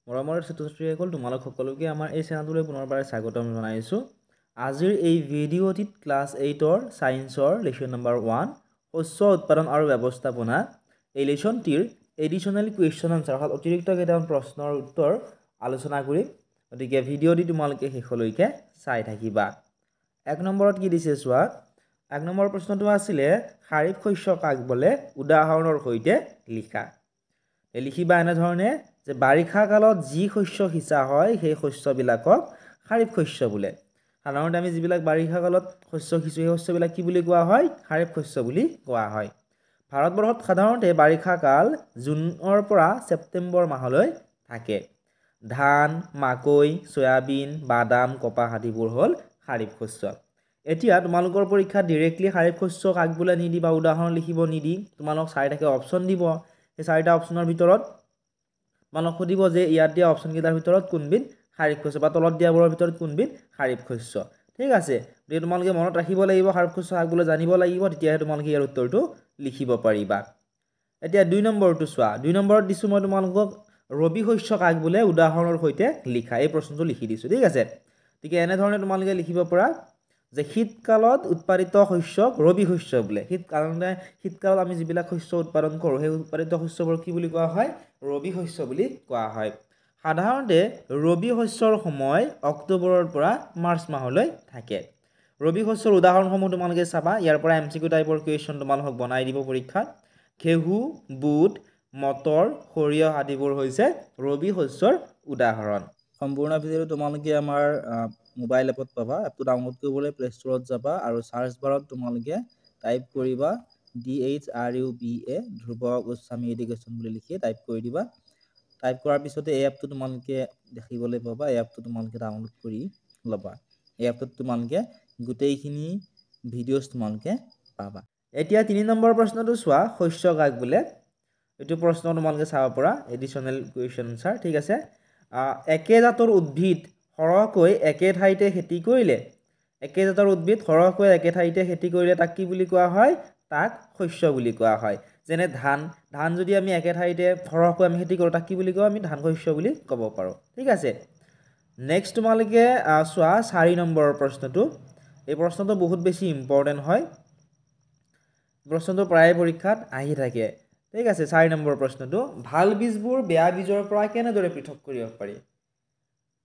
মৰমৰ ছাত্ৰ-ছাত্ৰীসকল তোমালোক সকলোকে আমাৰ এই চেনেলটোলৈ পুনৰবাৰ স্বাগতম জনাইছোঁ। আজিৰ এই ভিডিঅ'টিত ক্লাছ 8ৰ সায়েন্সৰ লেসন নম্বৰ 1 শস্য উৎপাদন আৰু ব্যৱস্থাপনা এই লেসনটিৰ এডিশনাল কুৱেশ্যন আনসাৰ অৰ্থাৎ অতিৰিক্ত কেইটামান প্ৰশ্নৰ উত্তৰ আলোচনা কৰিম। গতিকে ভিডিঅ'টি তোমালোকে শেষলৈকে চাই থাকিবা। 1 নম্বৰত কি দিছে চোৱা। 1 নম্বৰ প্ৰশ্নটো আছিলে খাৰিফ শস্য কাক বোলে উদাহৰণৰ সৈতে লিখা। লিখিবা এনে ধৰণে যে বাৰিষা কালত যি শস্য সিঁচা হয় সেই শস্যবিলাকক খাৰিফ শস্য বোলে। সাধাৰণতে আমি যিবিলাক বাৰিষা কালত শস্য সিঁচো সেই শস্যবিলাক কি বুলি কোৱা হয়? খাৰিফ শস্য বুলি কোৱা হয়। ভাৰতবৰ্ষত সাধাৰণতে বাৰিষা কাল জুনৰ পৰা ছেপ্টেম্বৰ মাহলৈ থাকে। ধান, মাকৈ, সয়াবিন, বাদাম, কপাহ আদিবোৰ হ'ল খাৰিফ শস্য। এতিয়া তোমালোকৰ পৰীক্ষাত ডাইৰেক্টলি খাৰিফ শস্য কাক বোলে নিদিবা, উদাহৰণ লিখিব নিদি তোমালোক চাৰিটাকে অপশ্যন দিব। সেই চাৰিটা অপশ্যনৰ ভিতৰত তোমালোক সুধিব যে ইয়াত দিয়া অপশ্যন কেইটাৰ ভিতৰত কোনবিধ খাৰিফ শস্য বা তলত দিয়াবোৰৰ ভিতৰত কোনবিধ খাৰিফ শস্য। ঠিক আছে, গতিকে তোমালোকে মনত ৰাখিব লাগিব খাৰিফ শস্য কাক বোলে জানিব লাগিব, তেতিয়াহে তোমালোকে ইয়াৰ উত্তৰটো লিখিব পাৰিবা। এতিয়া 2 নম্বৰটো চোৱা। 2 নম্বৰত দিছোঁ মই তোমালোকক ৰবি শস্য কাক বোলে উদাহৰণৰ সৈতে লিখা। এই প্ৰশ্নটো লিখি দিছোঁ। ঠিক আছে, গতিকে এনেধৰণে তোমালোকে লিখিব পৰা যে শীতকালত উৎপাদিত শস্যক ৰবি শস্য বোলে। শীতকালত আমি যিবিলাক শস্য উৎপাদন কৰোঁ সেই উৎপাদিত শস্যবোৰ কি বুলি কোৱা হয়? ৰবি শস্য বুলি কোৱা হয়। সাধাৰণতে ৰবি শস্যৰ সময় অক্টোবৰৰ পৰা মাৰ্চ মাহলৈ থাকে। ৰবি শস্যৰ উদাহৰণসমূহ তোমালোকে চাবা। ইয়াৰ পৰা MCQ টাইপৰ কুৱেশ্যন তোমালোকক বনাই দিব পৰীক্ষাত। ঘেঁহু, বুট, মটৰ, সৰিয়হ আদিবোৰ হৈছে ৰবি শস্যৰ উদাহৰণ। সম্পূৰ্ণ ভিডিঅ'টো তোমালোকে আমাৰ মোবাইল এপত পাবা। এপটো ডাউনলোড কৰিবলৈ প্লে ষ্টৰত যাবা আৰু চাৰ্চ বাৰত তোমালোকে টাইপ কৰিবা DHRUBA ধ্ৰুৱ গোস্বামী এডুকেশ্যন বুলি লিখি টাইপ কৰি দিবা। টাইপ কৰাৰ পিছতে এই এপটো তোমালোকে দেখিবলৈ পাবা। এই এপটো তোমালোকে ডাউনলোড কৰি ল'বা। এই এপটোত তোমালোকে গোটেইখিনি ভিডিঅ'ছ তোমালোকে পাবা। এতিয়া 3 নম্বৰ প্ৰশ্নটো চোৱা, শস্য কাক বোলে। এইটো প্ৰশ্ন তোমালোকে চাব পৰা এডিশনেল কুৱেশ্যন আনসাৰ। ঠিক আছে, একে জাতৰ উদ্ভিদ সৰহকৈ একে ঠাইতে খেতি কৰিলে তাক কি বুলি কোৱা হয়? তাক শস্য বুলি কোৱা হয়। যেনে ধান যদি আমি একে ঠাইতে সৰহকৈ আমি খেতি কৰোঁ তাক কি বুলি কওঁ? আমি ধান শস্য বুলি ক'ব পাৰোঁ। ঠিক আছে, নেক্সট তোমালোকে চোৱা 4 নম্বৰৰ প্ৰশ্নটো। এই প্ৰশ্নটো বহুত বেছি ইম্পৰ্টেণ্ট হয়, প্ৰশ্নটো প্ৰায় পৰীক্ষাত আহি থাকে। ঠিক আছে, 4 নম্বৰ প্ৰশ্নটো ভাল বীজবোৰ বেয়া বীজৰ পৰা কেনেদৰে পৃথক কৰিব পাৰি?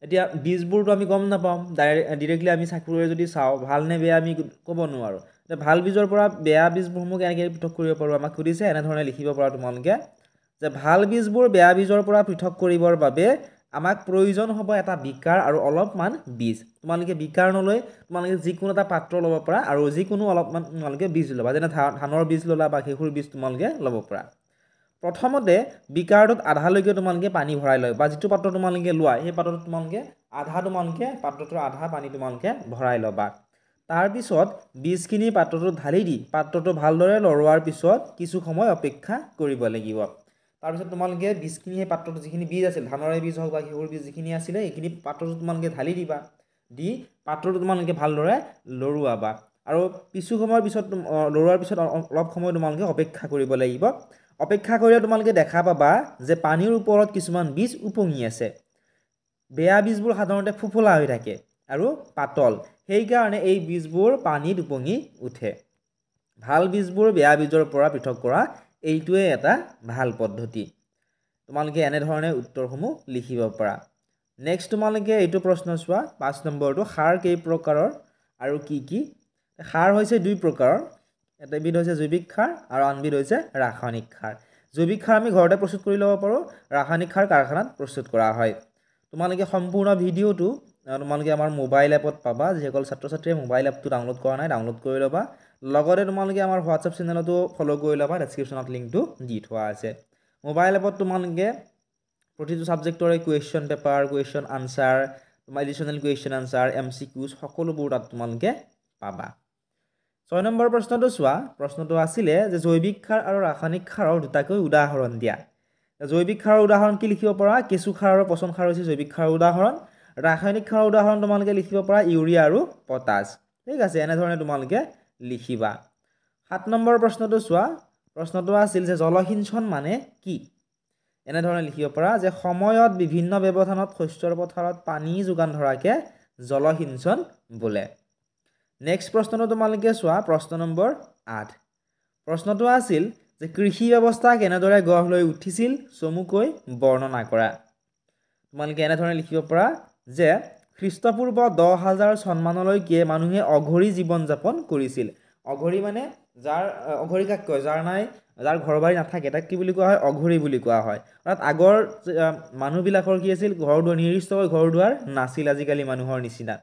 এতিয়া বীজবোৰটো আমি গম নাপাম, ডাইৰেক্টলি আমি চাকুৰে যদি চাওঁ ভাল নে বেয়া আমি ক'ব নোৱাৰোঁ। এতিয়া ভাল বীজৰ পৰা বেয়া বীজসমূহ কেনেকৈ পৃথক কৰিব পাৰোঁ আমাক সুধিছে। এনেধৰণে লিখিব পাৰা তোমালোকে যে ভাল বীজবোৰ বেয়া বীজৰ পৰা পৃথক কৰিবৰ বাবে আমাক প্ৰয়োজন হ'ব এটা বিকাৰ আৰু অলপমান বীজ। তোমালোকে বিকাৰ নলৈ তোমালোকে যিকোনো এটা পাত্ৰ ল'ব পাৰা আৰু যিকোনো অলপমান তোমালোকে বীজ ল'বা। যেনে ধানৰ বীজ ল'লা বা ঘেঁহুৰ বীজ তোমালোকে ল'ব পাৰা। প্ৰথমতে বিকাৰটোত আধালৈকে তোমালোকে পানী ভৰাই লয় বা যিটো পাত্ৰ তোমালোকে লোৱা সেই পাত্ৰটোত তোমালোকে পাত্ৰটোৰ আধা পানী তোমালোকে ভৰাই ল'বা। তাৰপিছত বীজখিনি পাত্ৰটোত ঢালি দি পাত্ৰটো ভালদৰে লৰোৱাৰ পিছত কিছু সময় অপেক্ষা কৰিব লাগিব। তাৰপিছত তোমালোকে বীজখিনি সেই পাত্ৰটো যিখিনি বীজ আছিল, ধানৰে বীজ হওক বা ঘেঁহুৰ বীজ যিখিনি আছিলে এইখিনি পাত্ৰটো তোমালোকে ঢালি দিবা। দি পাত্ৰটো তোমালোকে ভালদৰে লৰোৱাবা আৰু কিছু সময়ৰ পিছত লৰোৱাৰ পিছত অলপ সময় তোমালোকে অপেক্ষা কৰিব লাগিব। অপেক্ষা কৰিলে তোমালোকে দেখা পাবা যে পানীৰ ওপৰত কিছুমান বীজ উপঙি আছে। বেয়া বীজবোৰ সাধাৰণতে ফুফলা হৈ থাকে আৰু পাতল, সেইকাৰণে এই বীজবোৰ পানীত উপঙি উঠে। ভাল বীজবোৰ বেয়া বীজৰ পৰা পৃথক কৰা এইটোৱে এটা ভাল পদ্ধতি। তোমালোকে এনেধৰণে উত্তৰসমূহ লিখিব পাৰা। নেক্সট তোমালোকে এইটো প্ৰশ্ন চোৱা 5 নম্বৰটো সাৰ কেই প্ৰকাৰৰ আৰু কি কি? সাৰ হৈছে 2 প্ৰকাৰৰ। এবিধ হৈছে জৈৱিক সাৰ আৰু আনবিধ হৈছে ৰাসায়নিক সাৰ। জৈৱিক সাৰ আমি ঘৰতে প্ৰস্তুত কৰি ল'ব পাৰোঁ, ৰাসায়নিক সাৰ কাৰখানাত প্ৰস্তুত কৰা হয়। তোমালোকে সম্পূৰ্ণ ভিডিঅ'টো তোমালোকে আমাৰ মোবাইল এপত পাবা। যিসকল ছাত্ৰ ছাত্ৰীয়ে মোবাইল এপটো ডাউনলোড কৰা নাই ডাউনলোড কৰি ল'বা। লগতে তোমালোকে আমাৰ হোৱাটছআপ চেনেলতো ফ'ল' কৰি ল'বা, ডেছক্ৰিপশ্যনত লিংকটো দি থোৱা আছে। মোবাইল এপত তোমালোকে প্ৰতিটো ছাবজেক্টৰে question paper, question answer, additional question answer, MCQs সকলোবোৰ তাত তোমালোকে পাবা। 6 নম্বৰ প্ৰশ্নটো চোৱা। প্ৰশ্নটো আছিলে যে জৈৱিক সাৰ আৰু ৰাসায়নিক সাৰৰ দুটাকৈ উদাহৰণ দিয়া। জৈৱিক সাৰৰ উদাহৰণ কি লিখিব পৰা? কেঁচু সাৰ আৰু পচন সাৰ হৈছে জৈৱিক সাৰৰ উদাহৰণ। ৰাসায়নিক সাৰৰ উদাহৰণ তোমালোকে লিখিব পৰা ইউৰিয়া আৰু পটাছ। ঠিক আছে, এনেধৰণে তোমালোকে লিখিবা। 7 নম্বৰ প্ৰশ্নটো চোৱা। প্ৰশ্নটো আছিল যে জলসিঞ্চন মানে কি? এনেধৰণে লিখিব পাৰা যে সময়ত বিভিন্ন ব্যৱধানত শস্যৰ পথাৰত পানী যোগান ধৰাকে জলসিঞ্চন বোলে। নেক্সট প্ৰশ্নটো তোমালোকে চোৱা, প্ৰশ্ন নম্বৰ 8। প্ৰশ্নটো আছিল যে কৃষি ব্যৱস্থা কেনেদৰে গঢ় লৈ উঠিছিল চমুকৈ বৰ্ণনা কৰা। তোমালোকে এনেধৰণে লিখিব পাৰা যে খ্ৰীষ্টপূৰ্ব 10,000 চনমানলৈকে মানুহে অঘৰী জীৱন যাপন কৰিছিল। অঘৰী মানে যাৰ অঘৰী কাক কয়, যাৰ ঘৰ বাৰী নাথাকে তাক কি বুলি কোৱা হয়, অঘৰী বুলি কোৱা হয়। অৰ্থাৎ আগৰ মানুহবিলাকৰ কি আছিল, ঘৰ দুৱাৰ নিৰ্দিষ্টকৈ ঘৰ দুৱাৰ নাছিল আজিকালি মানুহৰ নিচিনা।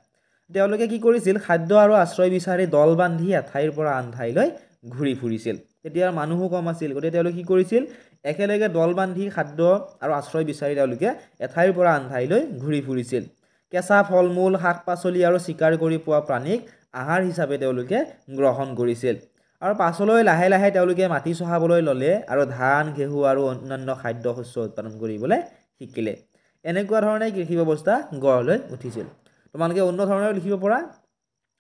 তেওঁলোকে কি কৰিছিল, খাদ্য আৰু আশ্ৰয় বিচাৰি দল বান্ধি এঠাইৰ পৰা আন ঠাইলৈ ঘূৰি ফুৰিছিল। তেতিয়া মানুহো কম আছিল, গতিকে তেওঁলোকে কি কৰিছিল, একেলগে দল বান্ধি খাদ্য আৰু আশ্ৰয় বিচাৰি তেওঁলোকে এঠাইৰ পৰা আন ঠাইলৈ ঘূৰি ফুৰিছিল। কেঁচা ফল মূল শাক পাচলি আৰু চিকাৰ কৰি পোৱা প্ৰাণীক আহাৰ হিচাপে তেওঁলোকে গ্ৰহণ কৰিছিল। আৰু পাছলৈ লাহে লাহে তেওঁলোকে মাটি চহাবলৈ ল'লে আৰু ধান ঘেঁহু আৰু অন্যান্য খাদ্য শস্য উৎপাদন কৰিবলৈ শিকিলে। এনেকুৱা ধৰণে কৃষি ব্যৱস্থা গঢ় লৈ উঠিছিল। তোমালোকে অন্য ধৰণে লিখিব পৰা,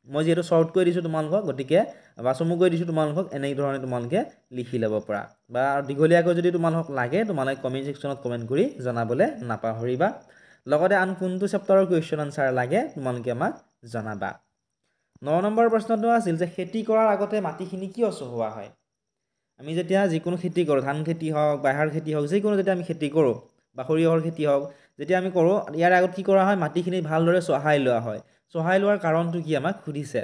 মই যিহেতু শ্বৰ্ট কৰি দিছোঁ তোমালোকক, গতিকে বা চমুকৈ দিছোঁ তোমালোকক, এনেধৰণে তোমালোকে লিখি ল'ব পৰা। বা দীঘলীয়াকৈ যদি তোমালোকক লাগে তোমালোকে কমেণ্ট ছেকশ্যনত কমেণ্ট কৰি জনাবলৈ নাপাহৰিবা। লগতে আন কোনটো চেপ্টাৰৰ কুৱেশ্যন আনচাৰ লাগে তোমালোকে আমাক জনাবা। 9 নম্বৰ প্ৰশ্নটো আছিল যে খেতি কৰাৰ আগতে মাটিখিনি কিয় চহোৱা হয়। আমি যেতিয়া যিকোনো খেতি কৰোঁ, ধান খেতি হওক, বাঁহৰ খেতি হওক, যিকোনো যেতিয়া আমি খেতি কৰোঁ বা সৰিয়হৰ খেতি হওক, যেতিয়া আমি কৰোঁ ইয়াৰ আগত কি কৰা হয়, মাটিখিনি ভালদৰে চহাই লোৱা হয়। চহাই লোৱাৰ কাৰণটো কি আমাক সুধিছে।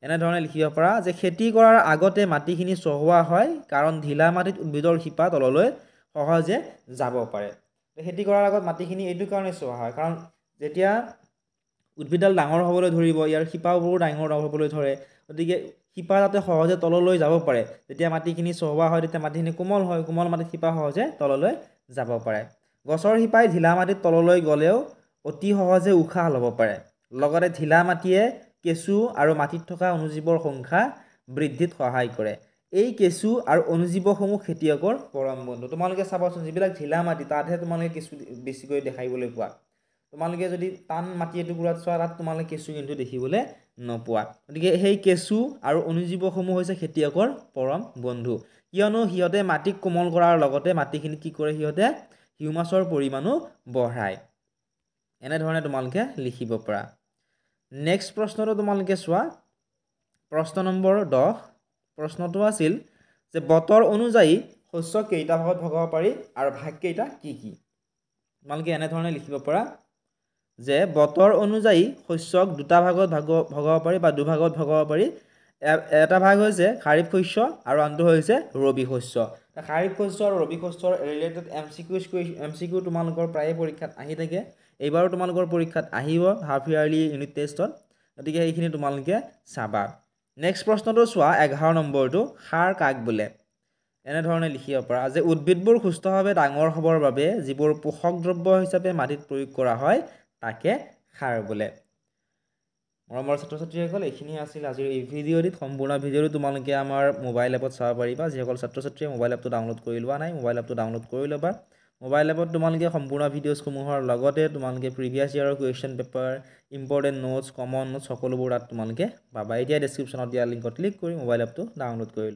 এনেধৰণে লিখিব পাৰা যে খেতি কৰাৰ আগতে মাটিখিনি চহোৱা হয় কাৰণ ঢিলা মাটিত উদ্ভিদৰ শিপা তললৈ সহজে যাব পাৰে। খেতি কৰাৰ আগত মাটিখিনি এইটো কাৰণে চহোৱা হয় কাৰণ যেতিয়া উদ্ভিদডাল ডাঙৰ হ'বলৈ ধৰিব, ইয়াৰ শিপাবোৰো ডাঙৰ হ'বলৈ ধৰে, গতিকে শিপা যাতে সহজে তললৈ যাব পাৰে, যেতিয়া মাটিখিনি চহোৱা হয় তেতিয়া মাটিখিনি কোমল হয়, কোমল মাটিত শিপা সহজে তললৈ যাব পাৰে। গছৰ শিপাই ঢিলা মাটিত তললৈ গ'লেও অতি সহজে উশাহ ল'ব পাৰে। লগতে ঢিলা মাটিয়ে কেঁচু আৰু মাটিত থকা অণুজীৱৰ সংখ্যা বৃদ্ধিত সহায় কৰে। এই কেঁচু আৰু অণুজীৱসমূহ খেতিয়কৰ পৰম বন্ধু। তোমালোকে চাবাচোন, যিবিলাক ঢিলা মাটি তাতহে তোমালোকে কেঁচু বেছিকৈ দেখাবলৈ পোৱা। তোমালোকে যদি টান মাটি এটুকুৰাত চোৱা তাত তোমালোকে কেঁচু কিন্তু দেখিবলৈ নোপোৱা। গতিকে সেই কেঁচু আৰু অণুজীৱসমূহ হৈছে খেতিয়কৰ পৰম বন্ধু, কিয়নো সিহঁতে মাটিক কোমল কৰাৰ লগতে মাটিখিনি কি কৰে, সিহঁতে হিউমাছৰ পৰিমাণো বঢ়ায়। এনেধৰণে তোমালোকে লিখিব পাৰা। নেক্সট প্ৰশ্নটো তোমালোকে চোৱা, প্ৰশ্ন নম্বৰ 10। প্ৰশ্নটো আছিল যে বতৰ অনুযায়ী শস্য কেইটা ভাগত ভগাব পাৰি আৰু ভাগ কেইটা কি কি। তোমালোকে এনেধৰণে লিখিব পাৰা যে বতৰ অনুযায়ী শস্যক দুটা ভাগত ভগাব পাৰি বা দুভাগত ভগাব পাৰি। এটা ভাগ হৈছে খাৰিফ শস্য আৰু আনটো হৈছে ৰবি শস্য। খাৰিফ শস্য আৰু ৰবি শস্যৰ ৰিলেটেড MCQ তোমালোকৰ প্ৰায়ে পৰীক্ষাত আহি থাকে। এইবাৰো তোমালোকৰ পৰীক্ষাত আহিব হাফ ইয়াৰলি ইউনিট টেষ্টত, গতিকে সেইখিনি তোমালোকে চাবা। নেক্সট প্ৰশ্নটো চোৱা, 11 নম্বৰটো, সাৰ কাক বোলে। এনেধৰণে লিখিব পাৰা যে উদ্ভিদবোৰ সুস্থভাৱে ডাঙৰ হ'বৰ বাবে যিবোৰ পোষক দ্ৰব্য হিচাপে মাটিত প্ৰয়োগ কৰা হয় তাকে সাৰ বোলে। মৰমৰ ছাত্ৰ ছাত্ৰীসকল, এইখিনি আছিল আজিৰ এই ভিডিঅ'টিত। সম্পূৰ্ণ ভিডিঅ'টো তোমালোকে আমাৰ মোবাইল এপত চাব পাৰিবা। যিসকল ছাত্ৰ ছাত্ৰীয়ে মোবাইল এপটো ডাউনলোড কৰি লোৱা নাই, মোবাইল এপটো ডাউনলোড কৰি ল'বা। মোবাইল এপত তোমালোকে সম্পূৰ্ণ ভিডিঅ'সমূহৰ লগতে তোমালোকে প্ৰিভিয়াছ ইয়াৰৰ question paper, important notes, common notes সকলোবোৰ তাত তোমালোকে পাবা। এতিয়া ডেছক্ৰিপশ্যনত দিয়া লিংকত ক্লিক কৰি মোবাইল এপটো ডাউনলোড কৰি